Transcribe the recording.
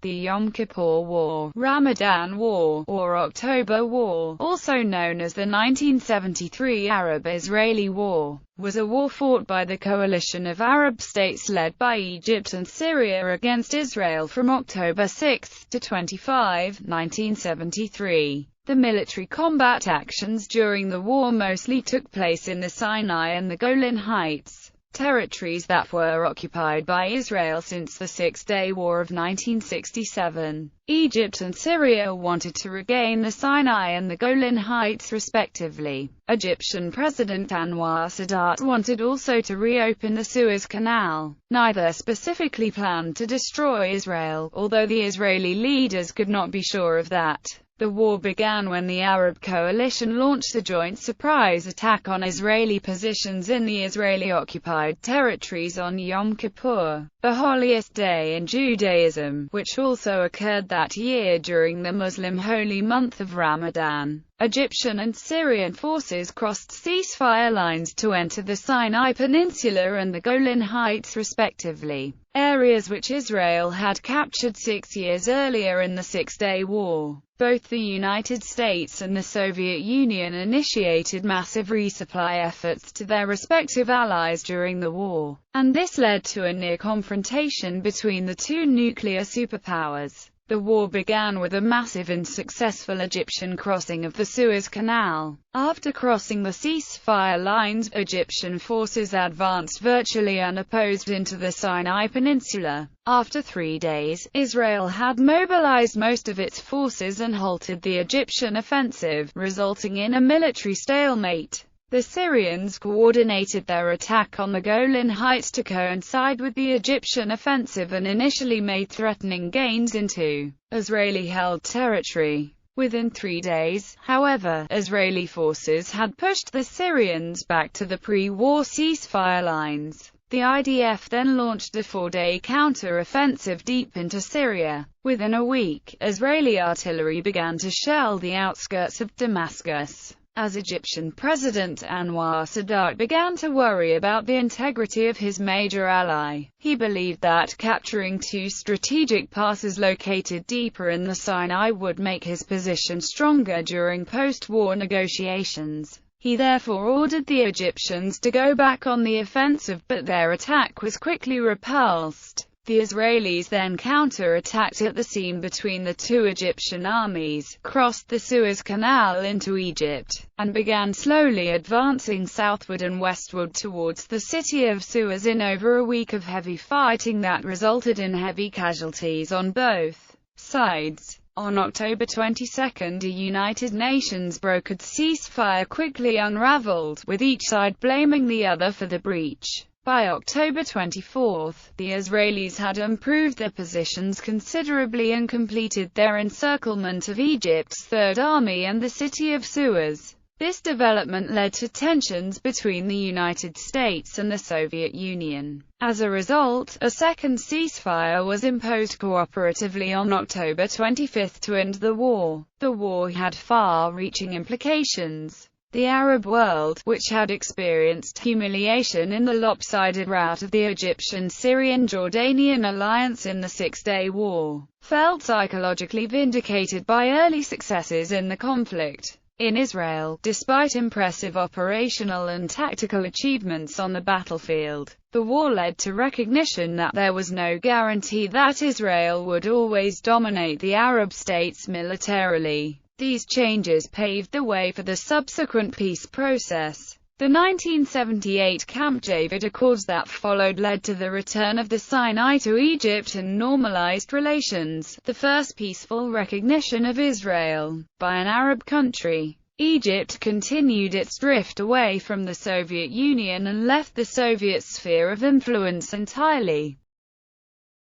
The Yom Kippur War, Ramadan War, or October War, also known as the 1973 Arab-Israeli War, was a war fought by the coalition of Arab states led by Egypt and Syria against Israel from October 6 to 25, 1973. The military combat actions during the war mostly took place in the Sinai and the Golan Heights, territories that were occupied by Israel since the Six-Day War of 1967. Egypt and Syria wanted to regain the Sinai and the Golan Heights respectively. Egyptian President Anwar Sadat wanted also to reopen the Suez Canal. Neither specifically planned to destroy Israel, although the Israeli leaders could not be sure of that. The war began when the Arab coalition launched a joint surprise attack on Israeli positions in the Israeli-occupied territories on Yom Kippur, the holiest day in Judaism, which also occurred that year during the Muslim holy month of Ramadan. Egyptian and Syrian forces crossed ceasefire lines to enter the Sinai Peninsula and the Golan Heights respectively, areas which Israel had captured 6 years earlier in the Six-Day War. Both the United States and the Soviet Union initiated massive resupply efforts to their respective allies during the war, and this led to a near confrontation between the two nuclear superpowers. The war began with a massive and successful Egyptian crossing of the Suez Canal. After crossing the ceasefire lines, Egyptian forces advanced virtually unopposed into the Sinai Peninsula. After 3 days, Israel had mobilized most of its forces and halted the Egyptian offensive, resulting in a military stalemate. The Syrians coordinated their attack on the Golan Heights to coincide with the Egyptian offensive and initially made threatening gains into Israeli-held territory. Within 3 days, however, Israeli forces had pushed the Syrians back to the pre-war ceasefire lines. The IDF then launched a 4-day counter-offensive deep into Syria. Within a week, Israeli artillery began to shell the outskirts of Damascus. As Egyptian President Anwar Sadat began to worry about the integrity of his major ally, he believed that capturing 2 strategic passes located deeper in the Sinai would make his position stronger during post-war negotiations. He therefore ordered the Egyptians to go back on the offensive, but their attack was quickly repulsed. The Israelis then counter-attacked at the seam between the two Egyptian armies, crossed the Suez Canal into Egypt, and began slowly advancing southward and westward towards the city of Suez in over a week of heavy fighting that resulted in heavy casualties on both sides. On October 22, a United Nations brokered ceasefire quickly unraveled, with each side blaming the other for the breach. By October 24, the Israelis had improved their positions considerably and completed their encirclement of Egypt's Third Army and the city of Suez. This development led to tensions between the United States and the Soviet Union. As a result, a second ceasefire was imposed cooperatively on October 25 to end the war. The war had far-reaching implications. The Arab world, which had experienced humiliation in the lopsided rout of the Egyptian-Syrian-Jordanian alliance in the Six-Day War, felt psychologically vindicated by early successes in the conflict. In Israel, despite impressive operational and tactical achievements on the battlefield, the war led to recognition that there was no guarantee that Israel would always dominate the Arab states militarily. These changes paved the way for the subsequent peace process. The 1978 Camp David Accords that followed led to the return of the Sinai to Egypt and normalized relations, the first peaceful recognition of Israel by an Arab country. Egypt continued its drift away from the Soviet Union and left the Soviet sphere of influence entirely.